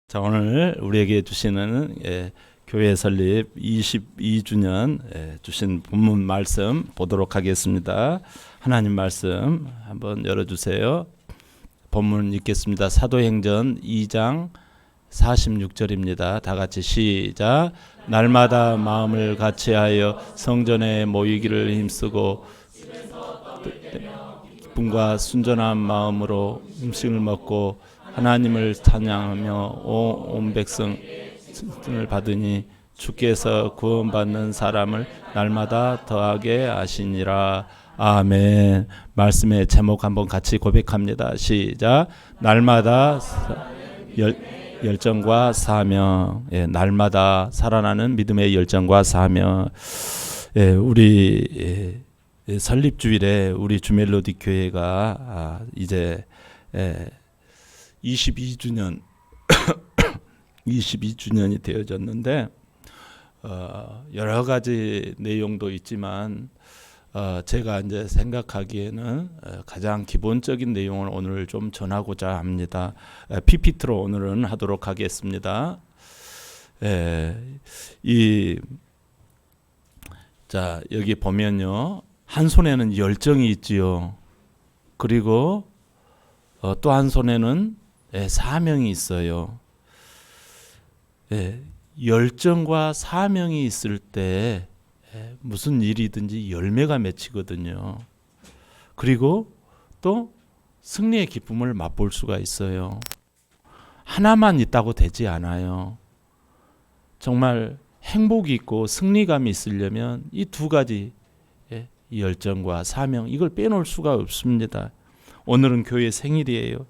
자, 오늘 우리에게 주시는 교회 설립 22주년 주신 본문 말씀 보도록 하겠습니다. 하나님 말씀 한번 열어주세요. 본문 읽겠습니다. 사도행전 2장 46절입니다. 다 같이 시작. 날마다 마음을 같이하여 성전에 모이기를 힘쓰고 기쁨과 순전한 마음으로 음식을 먹고 하나님을 찬양하며 온 백성을 받으니 주께서 구원받는 사람을 날마다 더하게 하시니라. 아멘. 말씀의 제목 한번 같이 고백합니다. 시작. 날마다 열정과 사명. 날마다 살아나는 믿음의 열정과 사명. 우리 설립주일에 우리 주멜로디 교회가 이제 22주년 22주년이 되어졌는데 여러 가지 내용도 있지만 제가 이제 생각하기에는 가장 기본적인 내용을 오늘 좀 전하고자 합니다. PPT로 오늘은 하도록 하겠습니다. 자, 여기 보면요. 한 손에는 열정이 있지요. 그리고 또 한 손에는 사명이 있어요. 열정과 사명이 있을 때 무슨 일이든지 열매가 맺히거든요. 그리고 또 승리의 기쁨을 맛볼 수가 있어요. 하나만 있다고 되지 않아요. 정말 행복이 있고 승리감이 있으려면 이 두 가지 열정과 사명 이걸 빼놓을 수가 없습니다. 오늘은 교회 생일이에요.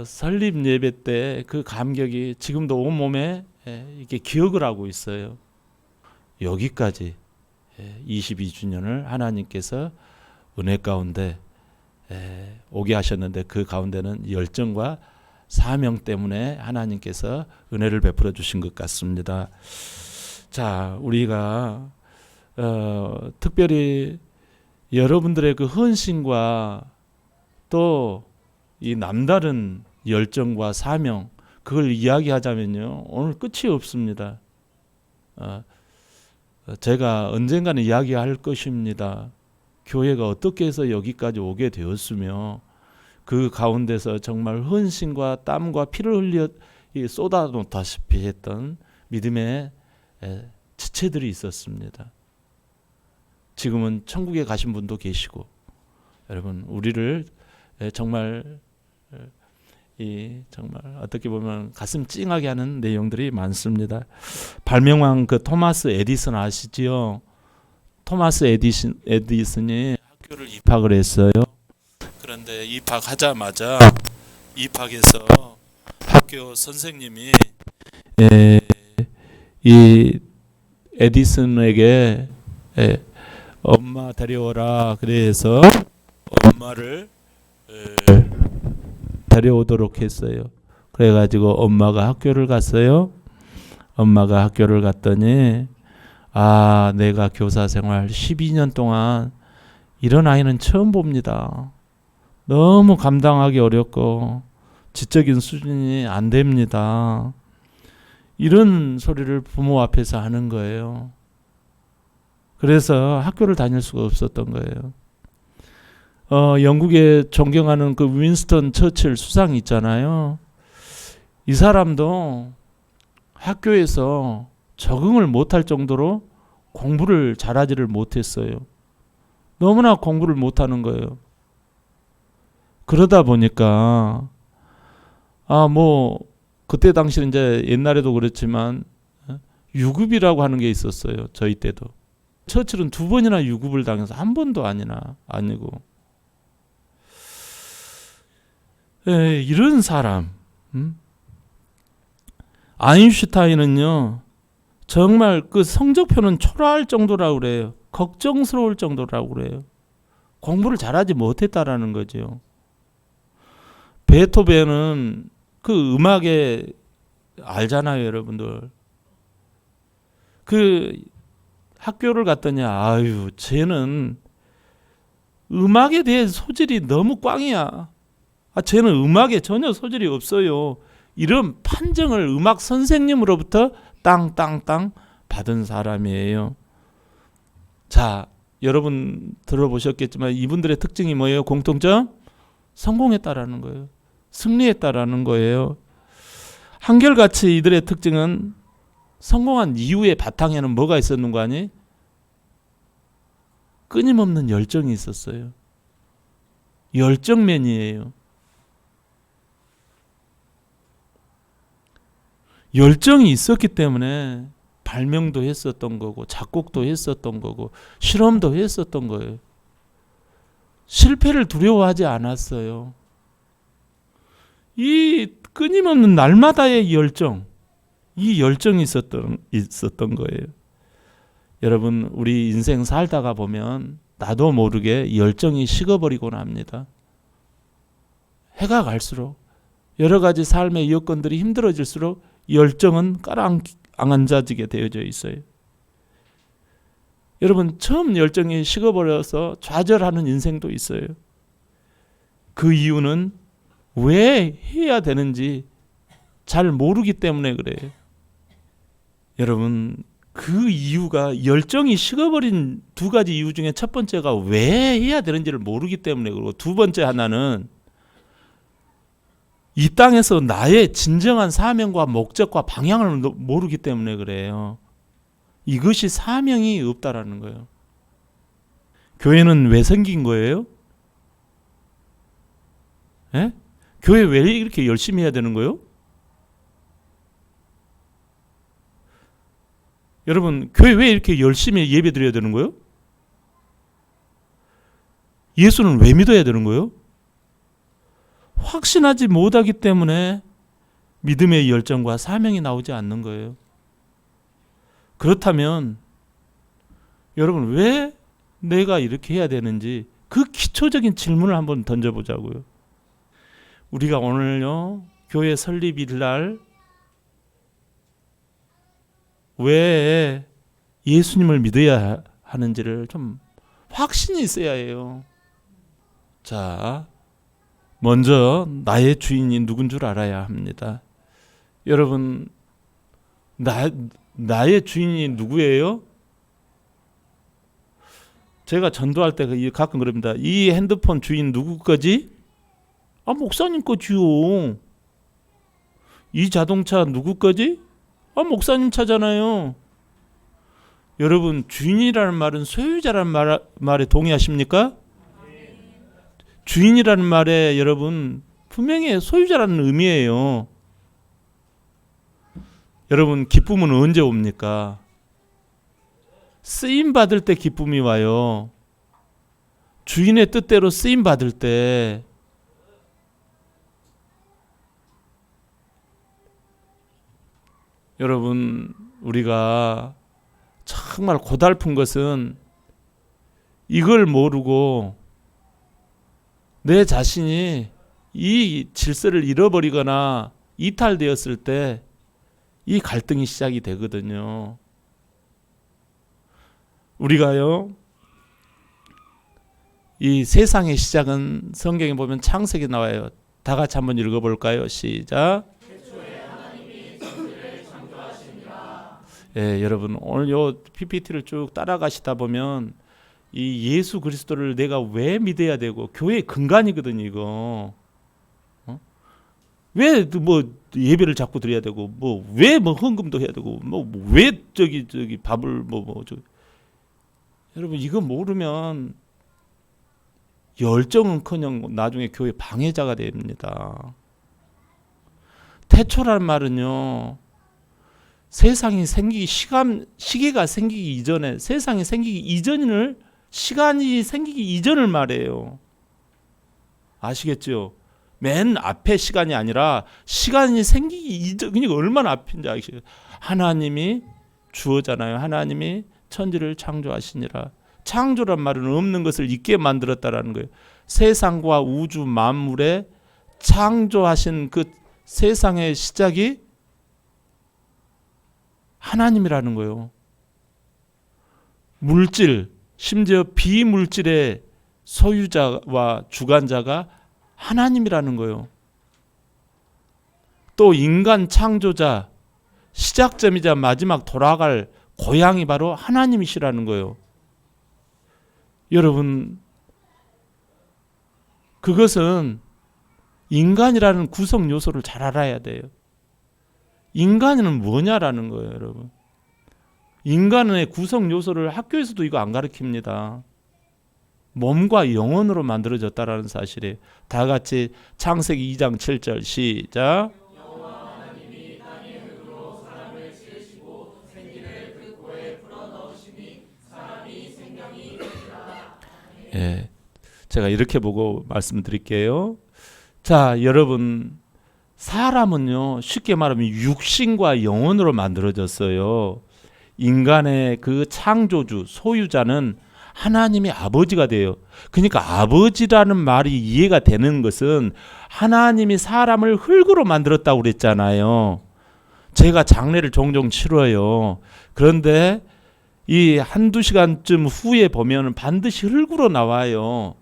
설립 예배 때 그 감격이 지금도 온몸에 이렇게 기억을 하고 있어요. 여기까지 22주년을 하나님께서 은혜 가운데 오게 하셨는데 그 가운데는 열정과 사명 때문에 하나님께서 은혜를 베풀어 주신 것 같습니다. 자, 우리가 특별히 여러분들의 그 헌신과 또 이 남다른 열정과 사명 그걸 이야기하자면요 오늘 끝이 없습니다. 제가 언젠가는 이야기할 것입니다. 교회가 어떻게 해서 여기까지 오게 되었으며 그 가운데서 정말 헌신과 땀과 피를 흘려 쏟아놓다시피 했던 믿음의 지체들이 있었습니다. 지금은 천국에 가신 분도 계시고 여러분 우리를 정말 정말 어떻게 보면 가슴 찡하게 하는 내용들이 많습니다. 발명왕 그 토마스 에디슨 아시지요? 토마스 에디슨이 학교를 입학을 했어요. 그런데 입학하자마자 입학해서 학교 선생님이 이 에디슨에게 엄마 데려오라 그래서 엄마를 데려오도록 했어요. 그래가지고 엄마가 학교를 갔어요. 엄마가 학교를 갔더니 내가 교사 생활 12년 동안 이런 아이는 처음 봅니다. 너무 감당하기 어렵고 지적인 수준이 안 됩니다. 이런 소리를 부모 앞에서 하는 거예요. 그래서 학교를 다닐 수가 없었던 거예요. 영국에 존경하는 그 윈스턴 처칠 수상 있잖아요. 이 사람도 학교에서 적응을 못할 정도로 공부를 잘하지를 못했어요. 너무나 공부를 못하는 거예요. 그러다 보니까 그때 당시는 이제 옛날에도 그렇지만 유급이라고 하는 게 있었어요. 저희 때도. 처칠은 2번이나 유급을 당해서 한 번도 아니고. 이런 사람, 아인슈타인은요, 정말 그 성적표는 초라할 정도라고 그래요. 걱정스러울 정도라고 그래요. 공부를 잘하지 못했다라는 거죠. 베토벤은 그 음악에 알잖아요, 여러분들. 그 학교를 갔더니 쟤는 음악에 대해 소질이 너무 꽝이야. 쟤는 음악에 전혀 소질이 없어요. 이런 판정을 음악 선생님으로부터 땅땅땅 받은 사람이에요. 자, 여러분 들어보셨겠지만 이분들의 특징이 뭐예요? 공통점? 성공했다라는 거예요. 승리했다라는 거예요. 한결같이 이들의 특징은 성공한 이후의 바탕에는 뭐가 있었는가 하니? 끊임없는 열정이 있었어요. 열정맨이에요. 열정이 있었기 때문에 발명도 했었던 거고 작곡도 했었던 거고 실험도 했었던 거예요. 실패를 두려워하지 않았어요. 이 끊임없는 날마다의 열정, 이 열정이 있었던 거예요. 여러분, 우리 인생 살다가 보면 나도 모르게 열정이 식어버리곤 합니다. 해가 갈수록 여러 가지 삶의 여건들이 힘들어질수록 열정은 가라앉아지게 되어져 있어요. 여러분, 처음 열정이 식어버려서 좌절하는 인생도 있어요. 그 이유는 왜 해야 되는지 잘 모르기 때문에 그래요. 여러분, 그 이유가 열정이 식어버린 두 가지 이유 중에 첫 번째가 왜 해야 되는지를 모르기 때문에 그러고, 두 번째 하나는 이 땅에서 나의 진정한 사명과 목적과 방향을 모르기 때문에 그래요. 이것이 사명이 없다라는 거예요. 교회는 왜 생긴 거예요? 예? 교회 왜 이렇게 열심히 해야 되는 거예요? 여러분, 교회 왜 이렇게 열심히 예배 드려야 되는 거예요? 예수는 왜 믿어야 되는 거예요? 확신하지 못하기 때문에 믿음의 열정과 사명이 나오지 않는 거예요. 그렇다면 여러분, 왜 내가 이렇게 해야 되는지 그 기초적인 질문을 한번 던져보자고요. 우리가 오늘요, 교회 설립일 날 왜 예수님을 믿어야 하는지를 좀 확신이 있어야 해요. 자, 먼저 나의 주인이 누군 줄 알아야 합니다. 여러분, 나의 주인이 누구예요? 제가 전도할 때 가끔 그럽니다. 이 핸드폰 주인 누구 거지? 아, 목사님 거지요. 이 자동차 누구 거지? 아, 목사님 차잖아요. 여러분, 주인이라는 말은 소유자라는 말에 동의하십니까? 주인이라는 말에 여러분 분명히 소유자라는 의미예요. 여러분, 기쁨은 언제 옵니까? 쓰임 받을 때 기쁨이 와요. 주인의 뜻대로 쓰임 받을 때. 여러분, 우리가 정말 고달픈 것은 이걸 모르고 내 자신이 이 질서를 잃어버리거나 이탈되었을 때 이 갈등이 시작이 되거든요. 우리가요, 이 세상의 시작은 성경에 보면 창세기에 나와요. 다 같이 한번 읽어볼까요? 시작. 예, 여러분, 오늘 요 PPT를 쭉 따라가시다 보면 이 예수 그리스도를 내가 왜 믿어야 되고, 교회의 근간이거든요, 이거. 왜 뭐 예배를 자꾸 드려야 되고, 뭐 왜 뭐 헌금도 해야 되고, 뭐 왜 저기 밥을 여러분, 이거 모르면 열정은커녕 나중에 교회 방해자가 됩니다. 태초라는 말은요, 세상이 생기기 시계가 생기기 이전에, 세상이 생기기 이전을, 시간이 생기기 이전을 말해요. 아시겠죠? 맨 앞에 시간이 아니라 시간이 생기기 이전, 그러니까 얼마나 앞인지 아시겠어요? 하나님이 주어잖아요. 하나님이 천지를 창조하시니라. 창조란 말은 없는 것을 있게 만들었다라는 거예요. 세상과 우주 만물에 창조하신 그 세상의 시작이 하나님이라는 거예요. 물질, 심지어 비물질의 소유자와 주관자가 하나님이라는 거예요. 또 인간 창조자, 시작점이자 마지막 돌아갈 고향이 바로 하나님이시라는 거예요. 여러분, 그것은 인간이라는 구성 요소를 잘 알아야 돼요. 인간은 뭐냐라는 거예요, 여러분. 인간의 구성 요소를 학교에서도 이거 안 가르칩니다. 몸과 영혼으로 만들어졌다라는 사실이에요. 다 같이 창세기 2장 7절 시작. 예, 제가 이렇게 보고 말씀드릴게요. 자, 여러분, 사람은요, 쉽게 말하면 육신과 영혼으로 만들어졌어요. 인간의 그 창조주, 소유자는 하나님이 아버지가 돼요. 그러니까 아버지라는 말이 이해가 되는 것은 하나님이 사람을 흙으로 만들었다고 그랬잖아요. 제가 장례를 종종 치러요. 그런데 이 한두 시간쯤 후에 보면 반드시 흙으로 나와요.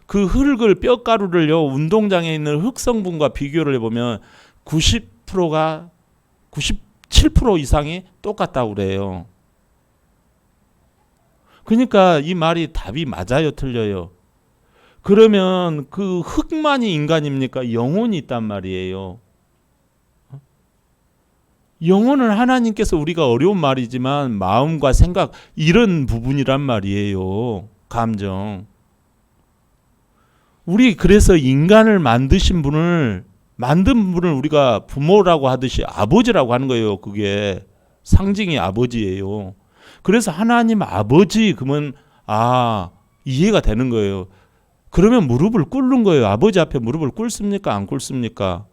그 흙을 뼈가루를요, 운동장에 있는 흙 성분과 비교를 해보면 90%가 97% 이상이 똑같다고 그래요. 그러니까 이 말이 답이 맞아요, 틀려요? 그러면 그 흙만이 인간입니까? 영혼이 있단 말이에요. 영혼은 하나님께서, 우리가 어려운 말이지만 마음과 생각, 이런 부분이란 말이에요. 감정. 우리 그래서 인간을 만든 분을 우리가 부모라고 하듯이 아버지라고 하는 거예요. 그게 상징이 아버지예요. 그래서 하나님 아버지, 그러면 이해가 되는 거예요. 그러면 무릎을 꿇는 거예요. 아버지 앞에 무릎을 꿇습니까? 안 꿇습니까?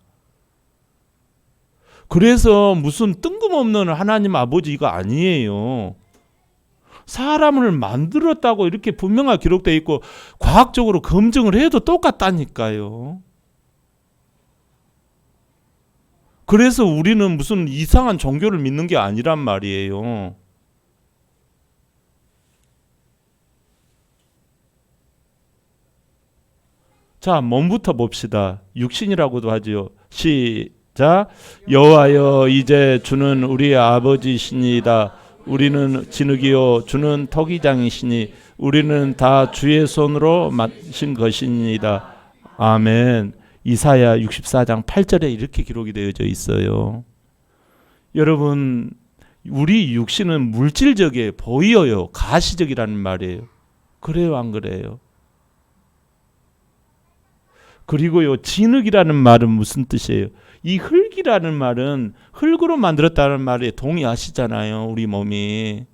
그래서 무슨 뜬금없는 하나님 아버지가 아니에요. 사람을 만들었다고 이렇게 분명하게 기록되어 있고 과학적으로 검증을 해도 똑같다니까요. 그래서 우리는 무슨 이상한 종교를 믿는 게 아니란 말이에요. 자, 몸부터 봅시다. 육신이라고도 하지요. 시작. 여호와여, 이제 주는 우리 아버지시니이다. 우리는 진흙이요 주는 토기장이시니 우리는 다 주의 손으로 만신 것이니이다. 아멘. 이사야 64장 8절에 이렇게 기록이 되어져 있어요. 여러분, 우리 육신은 물질적이에요. 보여요. 가시적이라는 말이에요. 그래요, 안 그래요? 그리고요, 진흙이라는 말은 무슨 뜻이에요? 이 흙이라는 말은 흙으로 만들었다는 말에 동의하시잖아요. 우리 몸이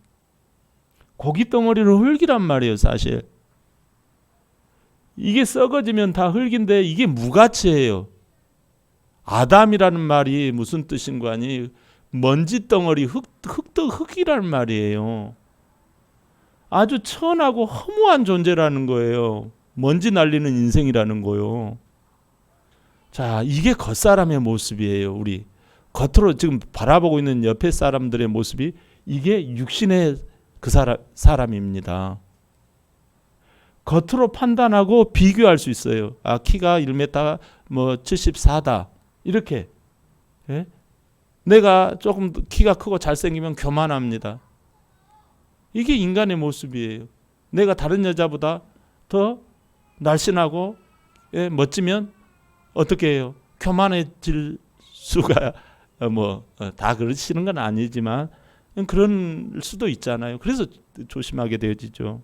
고기 덩어리로 흙이란 말이에요. 사실 이게 썩어지면 다 흙인데 이게 무가치예요. 아담이라는 말이 무슨 뜻인고 하니 먼지 덩어리, 흙이란 말이에요. 아주 천하고 허무한 존재라는 거예요. 먼지 날리는 인생이라는 거요. 자, 이게 겉사람의 모습이에요. 우리 겉으로 지금 바라보고 있는 옆에 사람들의 모습이 이게 육신의 그 사람입니다. 겉으로 판단하고 비교할 수 있어요. 키가 1m 74다. 이렇게. 예? 내가 조금 키가 크고 잘생기면 교만합니다. 이게 인간의 모습이에요. 내가 다른 여자보다 더 날씬하고 멋지면 어떻게 해요? 교만해질 수가 다 그러시는 건 아니지만 그런 수도 있잖아요. 그래서 조심하게 되어지죠.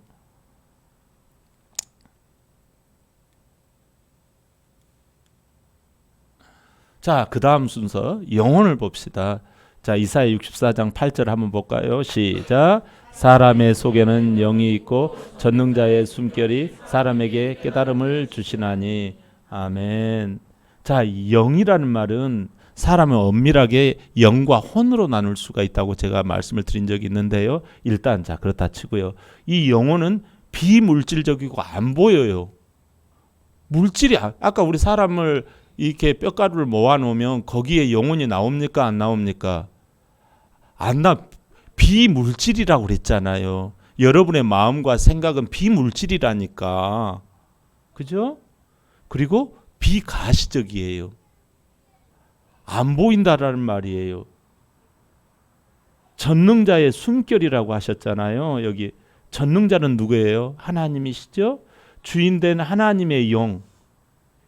자, 그 다음 순서 영혼을 봅시다. 자, 이사야 64장 8절 한번 볼까요? 시작. 사람의 속에는 영이 있고 전능자의 숨결이 사람에게 깨달음을 주시나니. 아멘. 자, 영이라는 말은 사람을 엄밀하게 영과 혼으로 나눌 수가 있다고 제가 말씀을 드린 적이 있는데요. 일단 자, 그렇다 치고요. 이 영혼은 비물질적이고 안 보여요. 물질이 아까 우리 사람을 이렇게 뼈가루를 모아 놓으면 거기에 영혼이 나옵니까? 안 나옵니까? 비물질이라고 그랬잖아요. 여러분의 마음과 생각은 비물질이라니까. 그죠? 그리고 비가시적이에요. 안 보인다라는 말이에요. 전능자의 숨결이라고 하셨잖아요. 여기 전능자는 누구예요? 하나님이시죠. 주인된 하나님의 영.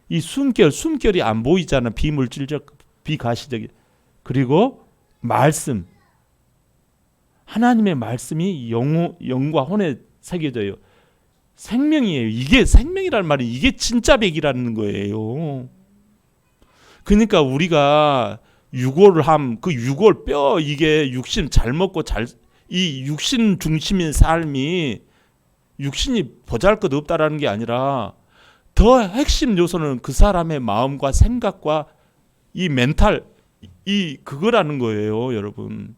이 숨결이 안 보이잖아. 비물질적, 비가시적. 그리고 말씀. 하나님의 말씀이 영과 혼에 새겨져요. 생명이에요. 이게 생명이라는 말이 이게 진짜 백이라는 거예요. 그러니까 우리가 유골함, 그 유골 뼈, 이게 육신 잘 먹고 이 육신 중심인 삶이 육신이 보잘것없다라는 게 아니라 더 핵심 요소는 그 사람의 마음과 생각과 이 멘탈, 이 그거라는 거예요, 여러분.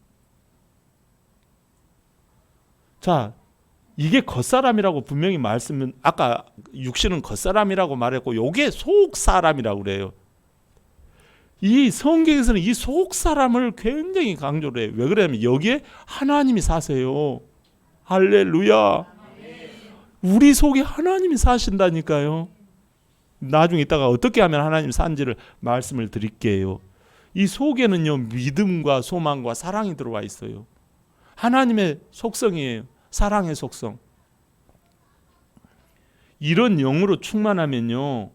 자, 이게 겉사람이라고 분명히 말씀은 아까 육신은 겉사람이라고 말했고 요게 속사람이라고 그래요. 이 성경에서는 이 속사람을 굉장히 강조를 해요. 왜 그러냐면 여기에 하나님이 사세요. 할렐루야. 우리 속에 하나님이 사신다니까요. 나중에 이따가 어떻게 하면 하나님 산지를 말씀을 드릴게요. 이 속에는요 믿음과 소망과 사랑이 들어와 있어요. 하나님의 속성이에요. 사랑의 속성. 이런 영으로 충만하면요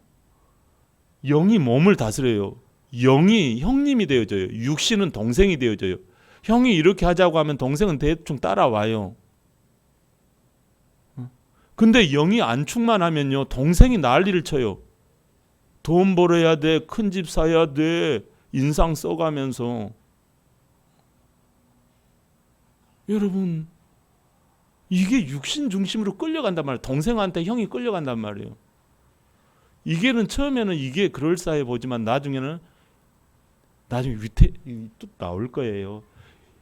영이 몸을 다스려요. 영이 형님이 되어져요. 육신은 동생이 되어져요. 형이 이렇게 하자고 하면 동생은 대충 따라와요. 근데 영이 안 충만하면요 동생이 난리를 쳐요. 돈 벌어야 돼, 큰 집 사야 돼, 인상 써가면서. 여러분 이게 육신 중심으로 끌려간단 말이에요. 동생한테 형이 끌려간단 말이에요. 이게는 처음에는 이게 그럴싸해 보지만 나중에 위태 또 나올 거예요.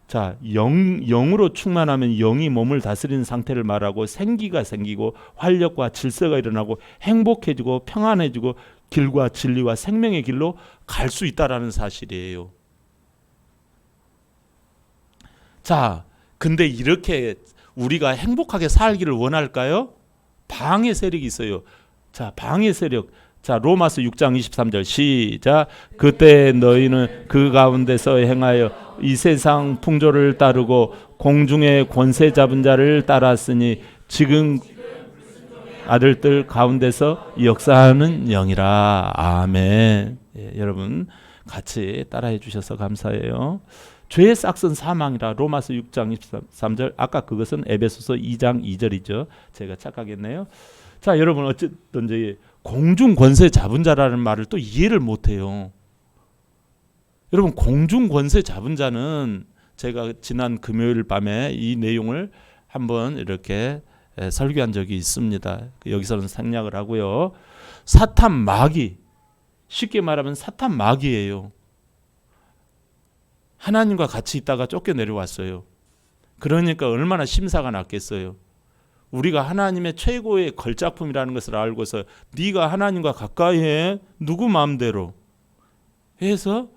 자, 영으로 충만하면 영이 몸을 다스리는 상태를 말하고 생기가 생기고 활력과 질서가 일어나고 행복해지고 평안해지고 길과 진리와 생명의 길로 갈 수 있다라는 사실이에요. 자, 근데 이렇게 우리가 행복하게 살기를 원할까요? 방해 세력이 있어요. 자, 방해 세력. 자, 로마서 6장 23절 시작. 그때 너희는 그 가운데서 행하여 이 세상 풍조를 따르고 공중의 권세 잡은 자를 따랐으니 지금 아들들 가운데서 역사하는 영이라. 아멘. 예, 여러분 같이 따라해 주셔서 감사해요. 죄의 싹은 사망이라. 로마서 6장 23절. 아까 그것은 에베소서 2장 2절이죠. 제가 착각했네요. 자, 여러분 어쨌든지 공중 권세 잡은 자라는 말을 또 이해를 못해요. 여러분 공중 권세 잡은 자는 제가 지난 금요일 밤에 이 내용을 한번 이렇게 설교한 적이 있습니다. 여기서는 생략을 하고요. 사탄 마귀, 쉽게 말하면 사탄 마귀예요. 하나님과 같이 있다가 쫓겨 내려왔어요. 그러니까 얼마나 심사가 났겠어요. 우리가 하나님의 최고의 걸작품이라는 것을 알고서 네가 하나님과 가까이 해, 누구 마음대로 해서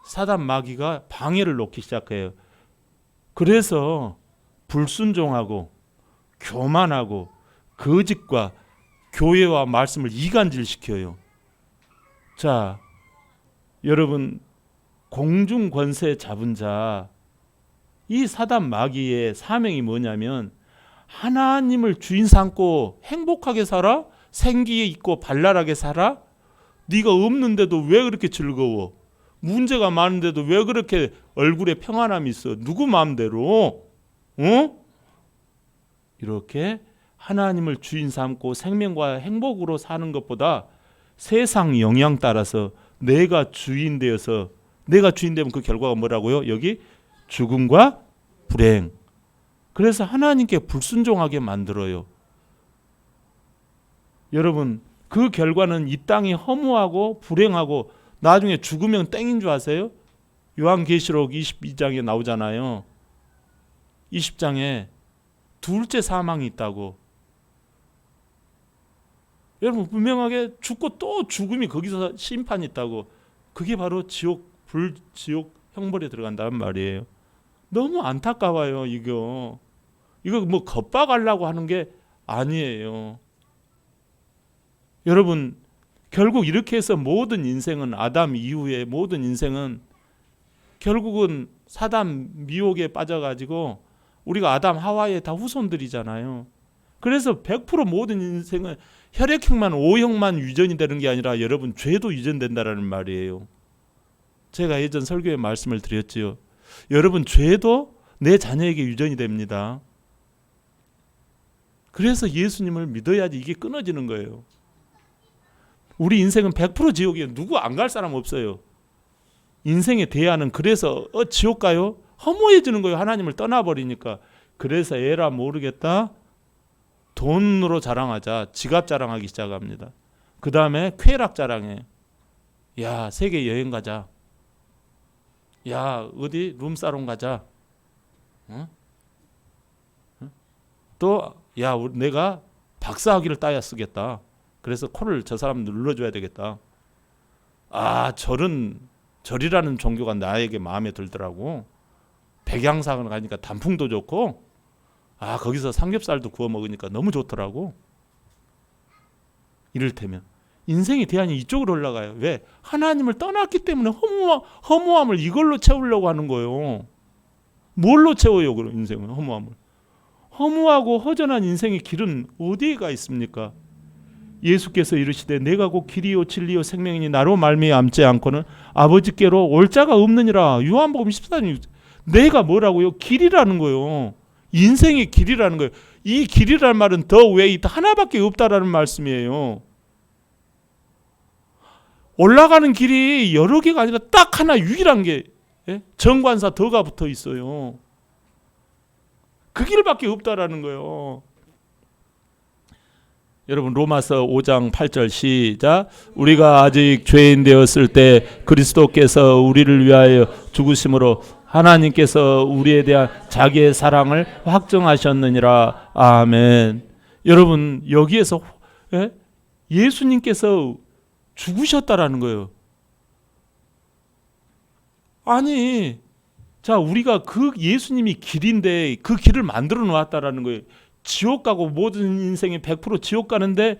사단 마귀가 방해를 놓기 시작해요. 그래서 불순종하고 교만하고 거짓과 교회와 말씀을 이간질시켜요. 자, 여러분 공중 권세 잡은 자, 이 사단 마귀의 사명이 뭐냐면 하나님을 주인 삼고 행복하게 살아? 생기 있고 발랄하게 살아? 네가 없는데도 왜 그렇게 즐거워? 문제가 많은데도 왜 그렇게 얼굴에 평안함이 있어? 누구 마음대로? 이렇게 하나님을 주인 삼고 생명과 행복으로 사는 것보다 세상 영향 따라서 내가 주인 되어서, 내가 주인 되면 그 결과가 뭐라고요? 여기 죽음과 불행. 그래서 하나님께 불순종하게 만들어요. 여러분 그 결과는 이 땅이 허무하고 불행하고 나중에 죽으면 땡인 줄 아세요? 요한계시록 22장에 나오잖아요. 20장에 둘째 사망이 있다고. 여러분 분명하게 죽고 또 죽음이 거기서 심판이 있다고. 그게 바로 지옥, 불지옥 형벌에 들어간다는 말이에요. 너무 안타까워요. 이거 뭐 겁박하려고 하는 게 아니에요. 여러분 결국 이렇게 해서 모든 인생은, 아담 이후에 모든 인생은 결국은 사단 미혹에 빠져가지고 우리가 아담 하와의 다 후손들이잖아요. 그래서 100% 모든 인생은 혈액형만 O형만 유전이 되는 게 아니라 여러분 죄도 유전된다라는 말이에요. 제가 예전 설교에 말씀을 드렸지요. 여러분 죄도 내 자녀에게 유전이 됩니다. 그래서 예수님을 믿어야지 이게 끊어지는 거예요. 우리 인생은 100% 지옥이에요. 누구 안 갈 사람 없어요. 인생의 대안은 그래서 지옥 가요? 허무해지는 거예요. 하나님을 떠나버리니까. 그래서 에라 모르겠다. 돈으로 자랑하자. 지갑 자랑하기 시작합니다. 그 다음에 쾌락 자랑해. 야, 세계 여행 가자. 야, 어디 룸사롱 가자. 또 야, 내가 박사학위를 따야 쓰겠다. 그래서 코를 저 사람 눌러줘야 되겠다. 아, 절이라는 종교가 나에게 마음에 들더라고. 백양상을 가니까 단풍도 좋고, 아, 거기서 삼겹살도 구워 먹으니까 너무 좋더라고. 이를테면 인생의 대안이 이쪽으로 올라가요. 왜? 하나님을 떠났기 때문에 허무함을 이걸로 채우려고 하는 거예요. 뭘로 채워요? 그럼 인생은 허무함을. 허무하고 허전한 인생의 길은 어디가 있습니까? 예수께서 이르시되 내가 곧 길이요 진리요 생명이니 나로 말미암지 않고는 아버지께로 올 자가 없느니라. 요한복음 14장. 내가 뭐라고요? 길이라는 거예요. 인생의 길이라는 거예요. 이 길이라는 말은 더 웨이 하나밖에 없다라는 말씀이에요. 올라가는 길이 여러 개가 아니라 딱 하나 유일한 게 정관사 더가 붙어 있어요. 그 길밖에 없다라는 거예요. 여러분 로마서 5장 8절 시작. 우리가 아직 죄인 되었을 때 그리스도께서 우리를 위하여 죽으심으로 하나님께서 우리에 대한 자기의 사랑을 확정하셨느니라. 아멘. 여러분 여기에서 예수님께서 죽으셨다라는 거예요. 아니, 자, 우리가 그 예수님이 길인데 그 길을 만들어 놓았다라는 거예요. 지옥 가고 모든 인생이 100% 지옥 가는데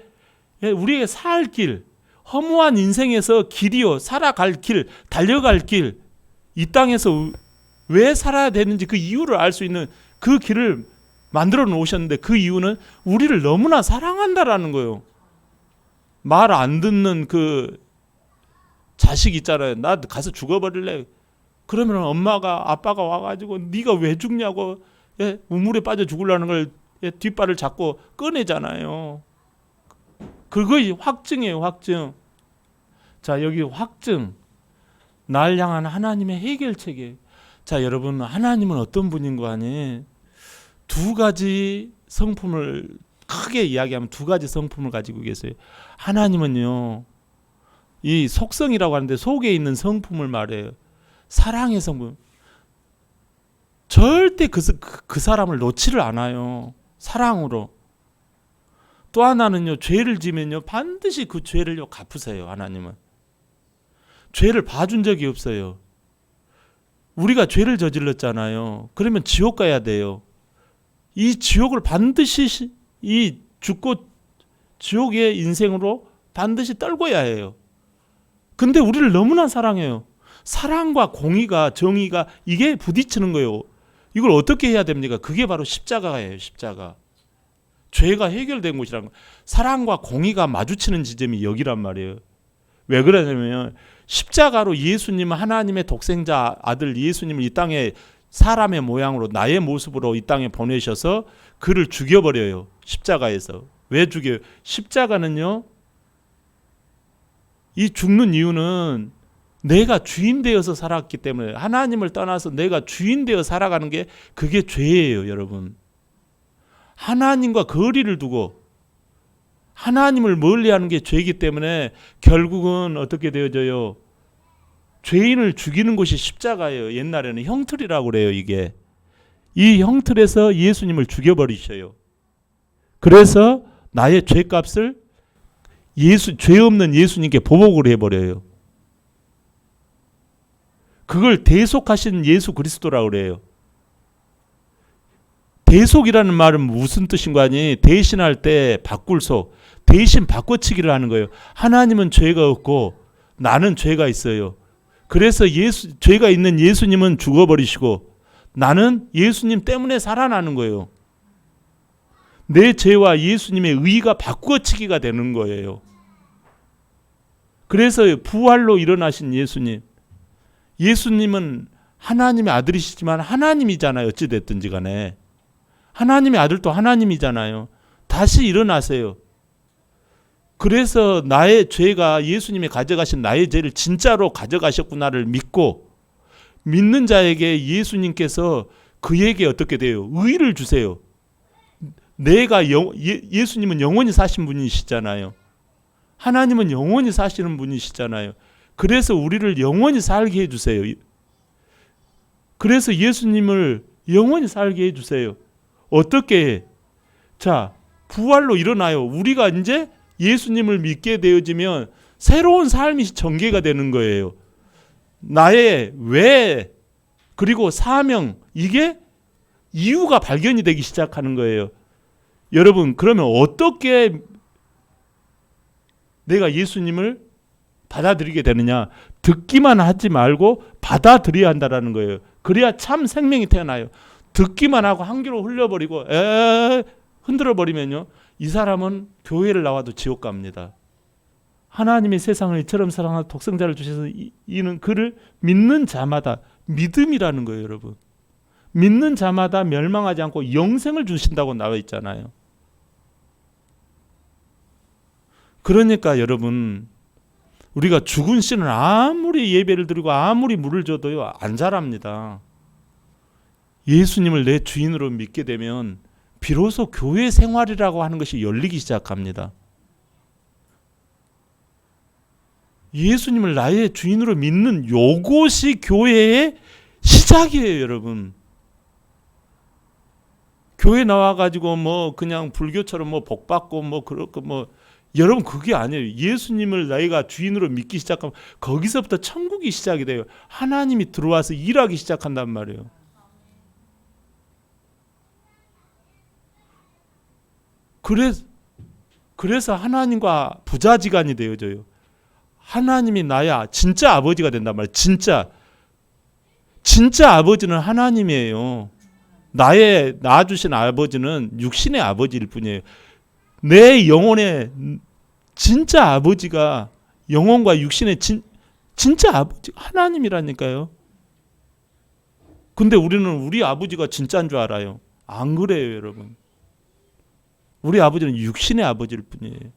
우리에게 살 길, 허무한 인생에서 길이요, 살아갈 길, 달려갈 길, 이 땅에서 왜 살아야 되는지 그 이유를 알 수 있는 그 길을 만들어 놓으셨는데 그 이유는 우리를 너무나 사랑한다라는 거예요. 말 안 듣는 그 자식 있잖아요. 나 가서 죽어버릴래. 그러면 엄마가 아빠가 와가지고 네가 왜 죽냐고 우물에 빠져 죽으려는 걸 뒷발을 잡고 꺼내잖아요. 그거이 확증이에요. 확증. 자, 여기 확증. 날 향한 하나님의 해결책이에요. 자, 여러분 하나님은 어떤 분인 거 아니? 두 가지 성품을 크게 이야기하면 두 가지 성품을 가지고 계세요. 하나님은요, 이 속성이라고 하는데 속에 있는 성품을 말해요. 사랑의 성품. 절대 그 사람을 놓지를 않아요. 사랑으로. 또 하나는요, 죄를 지면요 반드시 그 죄를요 갚으세요. 하나님은 죄를 봐준 적이 없어요. 우리가 죄를 저질렀잖아요. 그러면 지옥 가야 돼요. 이 지옥을 반드시 이 죽고 지옥의 인생으로 반드시 떨궈야 해요. 근데 우리를 너무나 사랑해요. 사랑과 공의가, 정의가 이게 부딪히는 거예요. 이걸 어떻게 해야 됩니까? 그게 바로 십자가예요. 십자가. 죄가 해결된 곳이란 거. 사랑과 공의가 마주치는 지점이 여기란 말이에요. 왜 그러냐면 십자가로 예수님, 하나님의 독생자 아들 예수님을 이 땅에 사람의 모양으로 나의 모습으로 이 땅에 보내셔서 그를 죽여버려요. 십자가에서. 왜 죽여요? 십자가는요, 이 죽는 이유는 내가 주인 되어서 살았기 때문에, 하나님을 떠나서 내가 주인 되어 살아가는 게 그게 죄예요. 여러분, 하나님과 거리를 두고 하나님을 멀리하는 게 죄이기 때문에 결국은 어떻게 되어져요? 죄인을 죽이는 곳이 십자가예요. 옛날에는 형틀이라고 그래요. 이게 이 형틀에서 예수님을 죽여버리셔요. 그래서 나의 죄값을 죄 없는 예수님께 보복을 해버려요. 그걸 대속하신 예수 그리스도라고 그래요. 대속이라는 말은 무슨 뜻인 거 아니? 대신할 때 바꿀 속, 대신 바꿔치기를 하는 거예요. 하나님은 죄가 없고 나는 죄가 있어요. 그래서 죄가 있는 예수님은 죽어버리시고 나는 예수님 때문에 살아나는 거예요. 내 죄와 예수님의 의가 바꾸어치기가 되는 거예요. 그래서 부활로 일어나신 예수님은 하나님의 아들이시지만 하나님이잖아요. 어찌됐든지 간에 하나님의 아들도 하나님이잖아요. 다시 일어나세요. 그래서 나의 죄가 예수님이 가져가신 나의 죄를 진짜로 가져가셨구나를 믿는 자에게 예수님께서 그에게 어떻게 돼요? 의를 주세요. 예수님은 영원히 사신 분이시잖아요. 하나님은 영원히 사시는 분이시잖아요. 그래서 우리를 영원히 살게 해주세요. 그래서 예수님을 영원히 살게 해주세요. 어떻게? 자, 부활로 일어나요. 우리가 이제 예수님을 믿게 되어지면 새로운 삶이 전개가 되는 거예요. 나의 왜 그리고 사명, 이게 이유가 발견이 되기 시작하는 거예요. 여러분, 그러면 어떻게 내가 예수님을 받아들이게 되느냐? 듣기만 하지 말고 받아들여야 한다는 거예요. 그래야 참 생명이 태어나요. 듣기만 하고 한 귀로 흘려버리고 흔들어 버리면요, 이 사람은 교회를 나와도 지옥 갑니다. 하나님이 세상을 이처럼 사랑하사 독생자를 주셔서 이는 그를 믿는 자마다, 믿음이라는 거예요, 여러분. 믿는 자마다 멸망하지 않고 영생을 주신다고 나와 있잖아요. 그러니까 여러분, 우리가 죽은 씨는 아무리 예배를 드리고 아무리 물을 줘도요, 안 자랍니다. 예수님을 내 주인으로 믿게 되면 비로소 교회 생활이라고 하는 것이 열리기 시작합니다. 예수님을 나의 주인으로 믿는 요것이 교회의 시작이에요, 여러분. 교회 나와가지고 뭐 그냥 불교처럼 뭐 복 받고 뭐 그렇고 뭐, 여러분, 그게 아니에요. 예수님을 내가 주인으로 믿기 시작하면 거기서부터 천국이 시작이 돼요. 하나님이 들어와서 일하기 시작한단 말이에요. 그래서 하나님과 부자지간이 되어져요. 하나님이 나야 진짜 아버지가 된단 말이에요. 진짜 아버지는 하나님이에요. 낳아주신 아버지는 육신의 아버지일 뿐이에요. 내 영혼의 진짜 아버지가, 영혼과 육신의 진짜 아버지 하나님이라니까요. 근데 우리는 우리 아버지가 진짜인 줄 알아요. 안 그래요, 여러분. 우리 아버지는 육신의 아버지일 뿐이에요.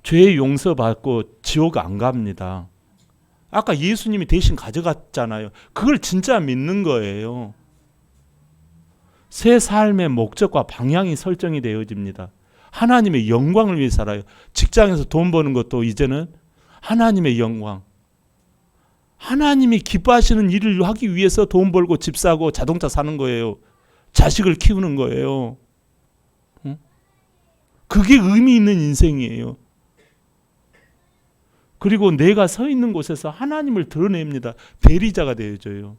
죄 용서받고 지옥 안 갑니다. 아까 예수님이 대신 가져갔잖아요. 그걸 진짜 믿는 거예요. 새 삶의 목적과 방향이 설정이 되어집니다. 하나님의 영광을 위해 살아요. 직장에서 돈 버는 것도 이제는 하나님의 영광, 하나님이 기뻐하시는 일을 하기 위해서 돈 벌고 집 사고 자동차 사는 거예요. 자식을 키우는 거예요. 그게 의미 있는 인생이에요. 그리고 내가 서 있는 곳에서 하나님을 드러냅니다. 대리자가 되어져요.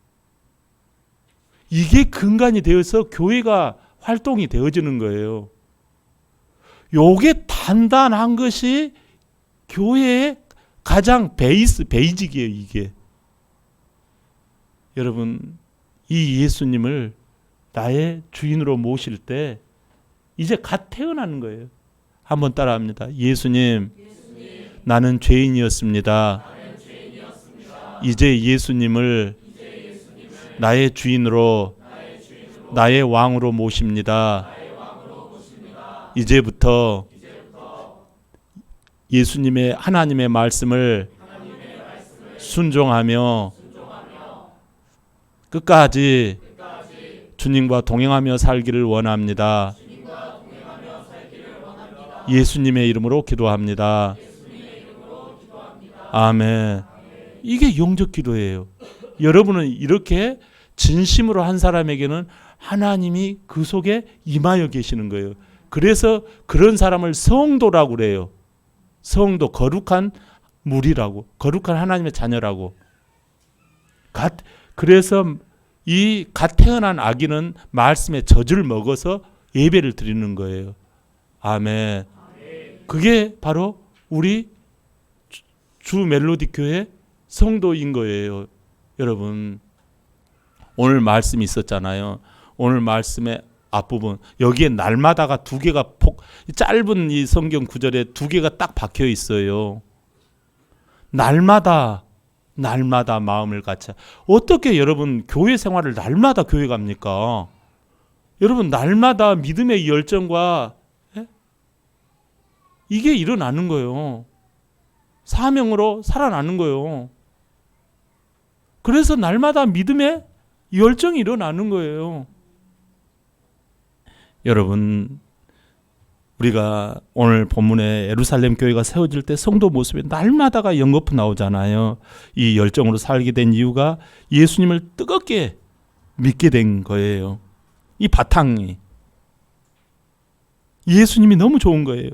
이게 근간이 되어서 교회가 활동이 되어지는 거예요. 요게 단단한 것이 교회의 가장 베이직이에요, 이게. 여러분, 이 예수님을 나의 주인으로 모실 때 이제 갓 태어나는 거예요. 한번 따라합니다. 예수님, 나는 죄인이었습니다. 이제 예수님을 나의 주인으로, 나의 왕으로 모십니다. 이제부터 예수님의, 하나님의 말씀을 순종하며 끝까지 주님과 동행하며 살기를 원합니다. 예수님의 이름으로 기도합니다. 아멘. 이게 영적 기도예요. 여러분은 이렇게 진심으로 한 사람에게는 하나님이 그 속에 임하여 계시는 거예요. 그래서 그런 사람을 성도라고 그래요. 성도, 거룩한 무리라고, 거룩한 하나님의 자녀라고. 그래서 이 갓 태어난 아기는 말씀의 젖을 먹어서 예배를 드리는 거예요. 아멘. 그게 바로 우리 주 멜로디 교회 성도인 거예요. 여러분, 오늘 말씀이 있었잖아요. 오늘 말씀의 앞부분, 여기에 날마다가 두 개가 짧은 이 성경 구절에 두 개가 딱 박혀 있어요. 날마다 마음을 같이. 어떻게 여러분 교회 생활을 날마다 교회 갑니까? 여러분, 날마다 믿음의 열정과 이게 일어나는 거예요. 사명으로 살아나는 거예요. 그래서 날마다 믿음의 열정이 일어나는 거예요. 여러분, 우리가 오늘 본문에 예루살렘 교회가 세워질 때 성도 모습에 날마다가 연거푸 나오잖아요. 이 열정으로 살게 된 이유가 예수님을 뜨겁게 믿게 된 거예요. 이 바탕이 예수님이 너무 좋은 거예요.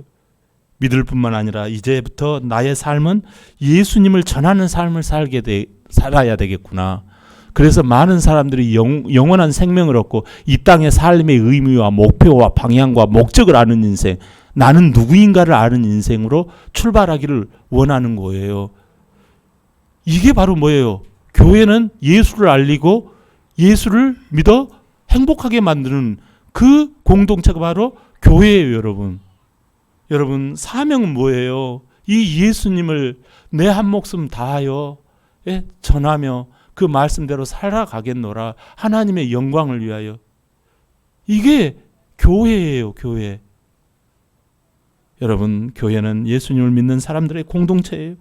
믿을 뿐만 아니라 이제부터 나의 삶은 예수님을 전하는 삶을 살아야 되겠구나. 그래서 많은 사람들이 영원한 생명을 얻고 이 땅의 삶의 의미와 목표와 방향과 목적을 아는 인생, 나는 누구인가를 아는 인생으로 출발하기를 원하는 거예요. 이게 바로 뭐예요? 교회는 예수를 알리고 예수를 믿어 행복하게 만드는 그 공동체가 바로 교회예요, 여러분. 여러분, 사명은 뭐예요? 이 예수님을 내 한 목숨 다하여 전하며 그 말씀대로 살아가겠노라. 하나님의 영광을 위하여. 이게 교회예요, 교회. 여러분, 교회는 예수님을 믿는 사람들의 공동체예요.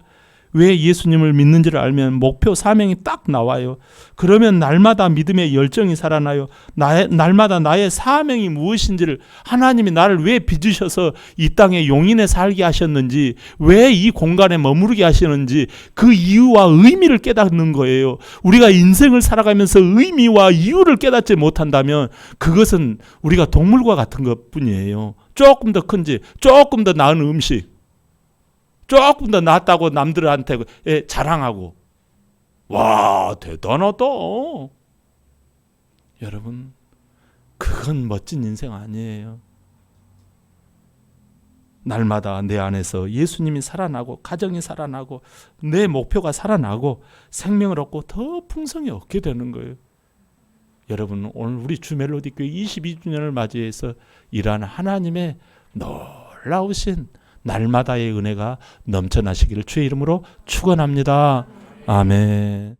왜 예수님을 믿는지를 알면 목표, 사명이 딱 나와요. 그러면 날마다 믿음의 열정이 살아나요. 날마다 나의 사명이 무엇인지를, 하나님이 나를 왜 빚으셔서 이 땅에 용인에 살게 하셨는지, 왜 이 공간에 머무르게 하시는지 그 이유와 의미를 깨닫는 거예요. 우리가 인생을 살아가면서 의미와 이유를 깨닫지 못한다면 그것은 우리가 동물과 같은 것뿐이에요. 조금 더 큰지, 조금 더 나은 음식, 조금 더 낫다고 남들한테 자랑하고, 와, 대단하다. 여러분, 그건 멋진 인생 아니에요. 날마다 내 안에서 예수님이 살아나고, 가정이 살아나고, 내 목표가 살아나고, 생명을 얻고 더 풍성히 얻게 되는 거예요. 여러분, 오늘 우리 주 멜로디 교회 22주년을 맞이해서 일하는 하나님의 놀라우신 날마다의 은혜가 넘쳐나시기를 주의 이름으로 축원합니다. 아멘.